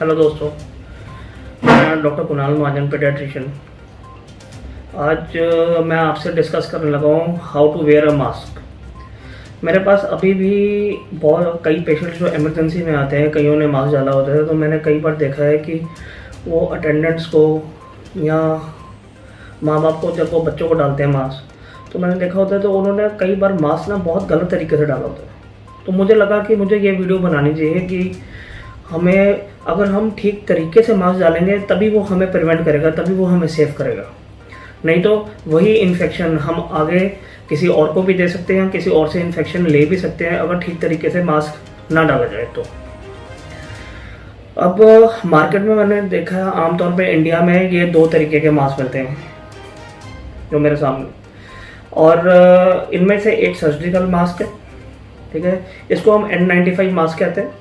Hello दोस्तों, मैं doctor Kunal महाजन, paediatrician. आज मैं आपसे डिस्कस करने लगा हूँ how to wear a mask. मेरे पास अभी भी बहुत कई पेशेंट्स जो इमरजेंसी में आते हैं, कईयों ने मास्क डाला होता है, तो मैंने कई बार देखा है कि वो अटेंडेंट्स को या माँ बाप को, जब वो बच्चों को डालते हैं मास्क, तो मैंने देखा होता है तो उन्होंने कई बार मास्क ना बहुत गलत तरीके से डाला होता है। तो मुझे लगा कि मुझे ये वीडियो बनानी चाहिए कि हमें, अगर हम ठीक तरीके से मास्क डालेंगे तभी वो हमें प्रिवेंट करेगा, तभी वो हमें सेव करेगा। नहीं तो वही इन्फेक्शन हम आगे किसी और को भी दे सकते हैं, किसी और से इन्फेक्शन ले भी सकते हैं अगर ठीक तरीके से मास्क ना डाला जाए तो। अब मार्केट में मैंने देखा है, आमतौर पे इंडिया में ये दो तरीके के मास्क मिलते हैं जो मेरे सामने, और इनमें से एक सर्जिकल मास्क है, ठीक है। इसको हम N95 मास्क कहते हैं।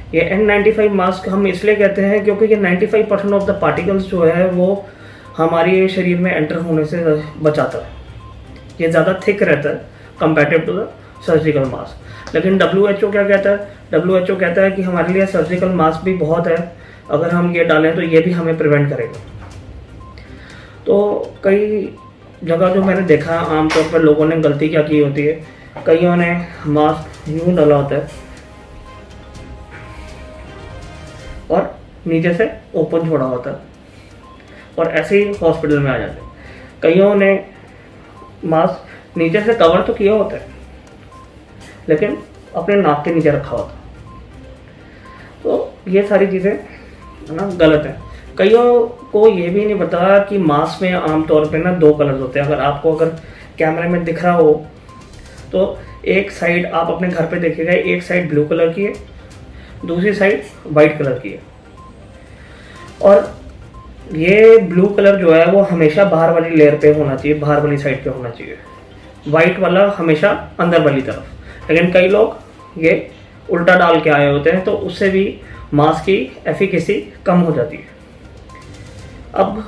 ये N95 मास्क हम इसलिए कहते हैं क्योंकि ये 95% ऑफ द पार्टिकल्स जो है वो हमारे शरीर में एंटर होने से बचाता है। ये ज़्यादा थिक रहता है comparative to the surgical mask. लेकिन WHO क्या कहता है? WHO कहता है कि हमारे लिए सर्जिकल मास्क भी बहुत है, अगर हम ये डालें तो ये भी हमें प्रिवेंट करेगा। तो कई जगह जो मैंने देखा, आमतौर पर लोगों ने गलती क्या की होती है, कईयों ने मास्क यूँ डाला होता है और नीचे से ओपन छोड़ा होता है और ऐसे ही हॉस्पिटल में आ जाते हैं। कईयों ने मास्क नीचे से कवर तो किया होता है लेकिन अपने नाक के नीचे रखा होता है। तो ये सारी चीज़ें ना गलत है। कईयों को ये भी नहीं पता कि मास्क में आमतौर पे ना दो कलर्स होते हैं। अगर कैमरे में दिख रहा हो तो एक साइड आप अपने घर पे देखिएगा, एक साइड ब्लू कलर की है, दूसरी साइड वाइट कलर की है। और ये ब्लू कलर जो है वो हमेशा बाहर वाली लेयर पे होना चाहिए, बाहर वाली साइड पे होना चाहिए। वाइट वाला हमेशा अंदर वाली तरफ। लेकिन कई लोग ये उल्टा डाल के आए होते हैं तो उससे भी मास्क की एफिकेसी कम हो जाती है। अब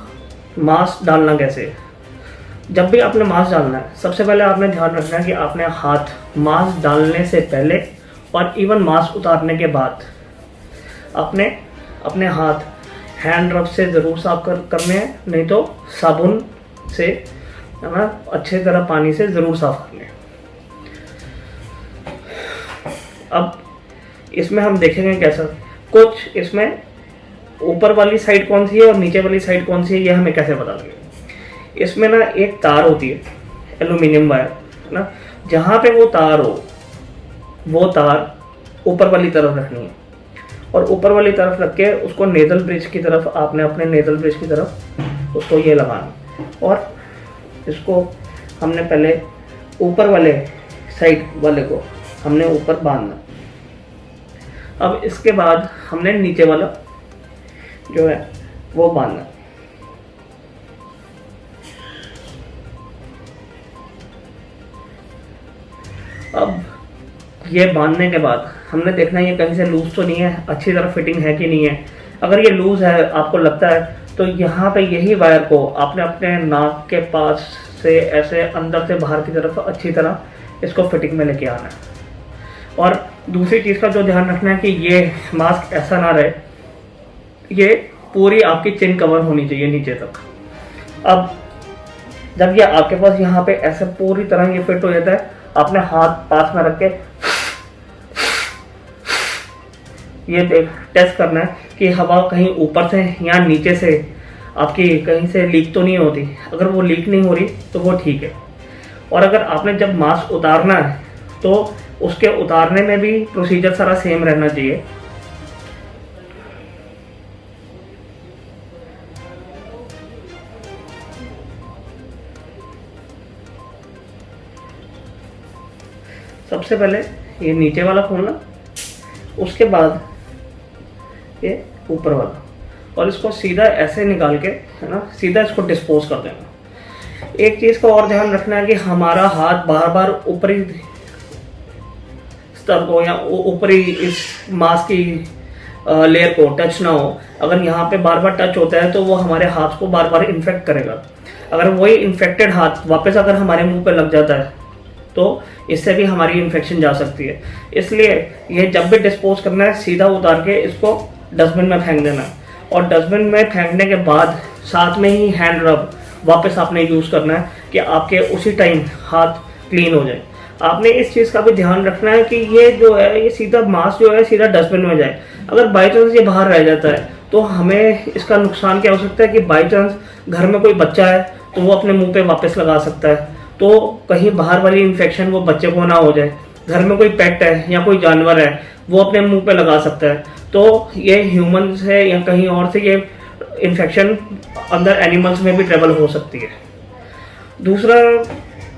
मास्क डालना कैसे? जब भी आपने मास्क डालना है, सबसे पहले आपने ध्यान रखना है कि आपने हाथ मास्क डालने से पहले और इवन मास्क उतारने के बाद अपने हाथ हैंड रब से ज़रूर साफ करने हैं, नहीं तो साबुन से, है ना, अच्छे तरह पानी से ज़रूर साफ करने हैं। अब इसमें हम देखेंगे कैसा, कुछ इसमें ऊपर वाली साइड कौन सी है और नीचे वाली साइड कौन सी है ये हमें कैसे पता लगेगा। इसमें ना एक तार होती है, एल्यूमिनियम वायर, है ना, जहाँ पे वो तार हो वो तार ऊपर वाली तरफ रखनी है और ऊपर वाली तरफ रख के उसको नेज़ल ब्रिज की तरफ, आपने अपने नेज़ल ब्रिज की तरफ उसको ये लगाना और इसको हमने पहले ऊपर वाले साइड वाले को हमने ऊपर बांधना। अब इसके बाद हमने नीचे वाला जो है वो बांधना। अब ये बांधने के बाद हमने देखना है ये कहीं से लूज तो नहीं है, अच्छी तरह फिटिंग है कि नहीं है। अगर ये लूज है, आपको लगता है, तो यहाँ पे यही वायर को आपने अपने नाक के पास से ऐसे अंदर से बाहर की तरफ अच्छी तरह इसको फिटिंग में लेके आना है। और दूसरी चीज़ का जो ध्यान रखना है कि ये मास्क ऐसा ना रहे, ये पूरी आपकी चिन कवर होनी चाहिए नीचे तक। अब जब ये आपके पास यहाँ पे ऐसे पूरी तरह ये फिट हो जाता है, आपने हाथ पास में रख के ये टेस्ट करना है कि हवा कहीं ऊपर से या नीचे से आपकी कहीं से लीक तो नहीं होती। अगर वो लीक नहीं हो रही तो वो ठीक है। और अगर आपने जब मास्क उतारना है तो उसके उतारने में भी प्रोसीजर सारा सेम रहना चाहिए। सबसे पहले ये नीचे वाला खोलना, उसके बाद ये ऊपर वाला, और इसको सीधा ऐसे निकाल के, है ना, सीधा इसको डिस्पोज कर देना। एक चीज़ का और ध्यान रखना है कि हमारा हाथ बार बार ऊपरी स्तर को या ऊपरी इस मास्क की लेयर को टच ना हो। अगर यहाँ पे बार बार टच होता है तो वो हमारे हाथ को बार बार इन्फेक्ट करेगा। अगर वही इन्फेक्टेड हाथ वापस अगर हमारे मुंह पे लग जाता है तो इससे भी हमारी इन्फेक्शन जा सकती है। इसलिए ये जब भी डिस्पोज करना है, सीधा उतार के इसको डस्टबिन में फेंक देना है। और डस्टबिन में फेंकने के बाद साथ में ही हैंड रब वापस आपने यूज़ करना है कि आपके उसी टाइम हाथ क्लीन हो जाए। आपने इस चीज़ का भी ध्यान रखना है कि ये जो है ये सीधा मास्क जो है सीधा डस्टबिन में जाए। अगर बाई चांस ये बाहर रह जाता है तो हमें इसका नुकसान क्या हो सकता है कि बाई चांस घर में कोई बच्चा है तो वो अपने मुंह पे वापस लगा सकता है, तो कहीं बाहर वाली इन्फेक्शन वो बच्चे को ना हो जाए। घर में कोई पेट है या कोई जानवर है वो अपने मुंह पे लगा सकता है, तो ये ह्यूमन से या कहीं और से ये इन्फेक्शन अंदर एनिमल्स में भी ट्रेवल हो सकती है। दूसरा,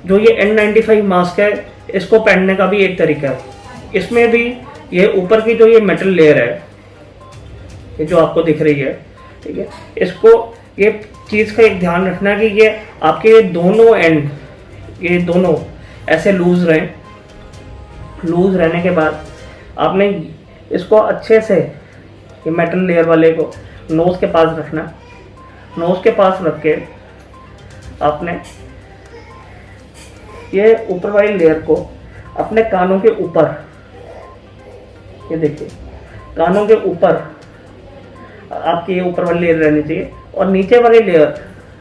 जो ये N95 मास्क है इसको पहनने का भी एक तरीका है। इसमें भी ये ऊपर की जो ये मेटल लेयर है, ये जो आपको दिख रही है, ठीक है, इसको ये चीज़ का एक ध्यान रखना है कि ये आपके दोनों एंड ये दोनों ऐसे लूज रहें। लूज रहने के बाद आपने इसको अच्छे से ये मेटल लेयर वाले को नोज़ के पास रखना। नोज़ के पास रख के आपने ये ऊपर वाली लेयर को अपने कानों के ऊपर, ये देखिए कानों के ऊपर आपकी ये ऊपर वाली लेयर रहनी चाहिए, और नीचे वाली लेयर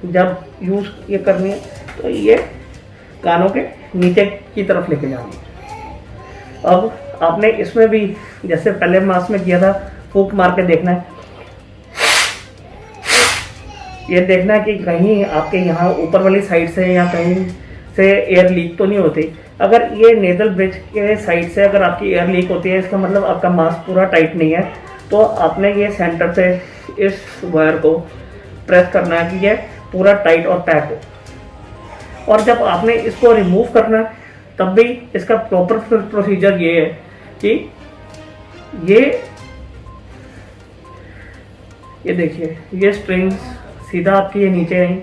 जब यूज़ ये करनी है तो ये कानों के नीचे की तरफ लेके जानी है। अब आपने इसमें भी जैसे पहले मास्क में किया था, फूंक मार के देखना है, ये देखना है कि कहीं आपके यहाँ ऊपर वाली साइड से या कहीं से एयर लीक तो नहीं होती। अगर ये नेजल ब्रिज के साइड से अगर आपकी एयर लीक होती है इसका मतलब आपका मास्क पूरा टाइट नहीं है, तो आपने ये सेंटर से इस वायर को प्रेस करना है कि ये पूरा टाइट और पैक हो। और जब आपने इसको रिमूव करना है तब भी इसका प्रॉपर प्रोसीजर ये है कि ये देखिए ये स्ट्रिंग्स सीधा आपकी ये नीचे आई।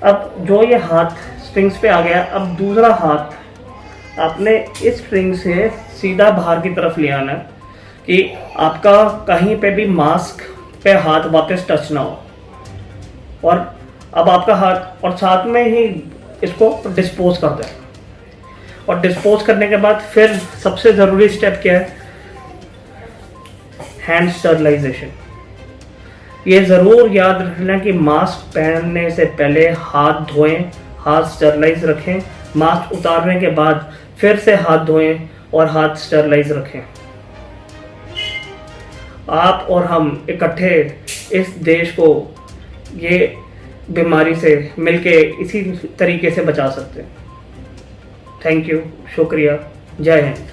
अब जो ये हाथ स्ट्रिंग्स पे आ गया, अब दूसरा हाथ आपने इस स्ट्रिंग से सीधा बाहर की तरफ ले आना है कि आपका कहीं पे भी मास्क पे हाथ वापस टच ना हो। और अब आपका हाथ, और साथ में ही इसको डिस्पोज कर दें। और डिस्पोज करने के बाद फिर सबसे ज़रूरी स्टेप क्या है, हैंड स्टरलाइजेशन। ये ज़रूर याद रखना कि मास्क पहनने से पहले हाथ धोएं, हाथ स्टरलाइज रखें, मास्क उतारने के बाद फिर से हाथ धोएं और हाथ स्टरलाइज रखें। आप और हम इकट्ठे इस देश को ये बीमारी से मिलके इसी तरीके से बचा सकते हैं। थैंक यू, शुक्रिया, जय हिंद।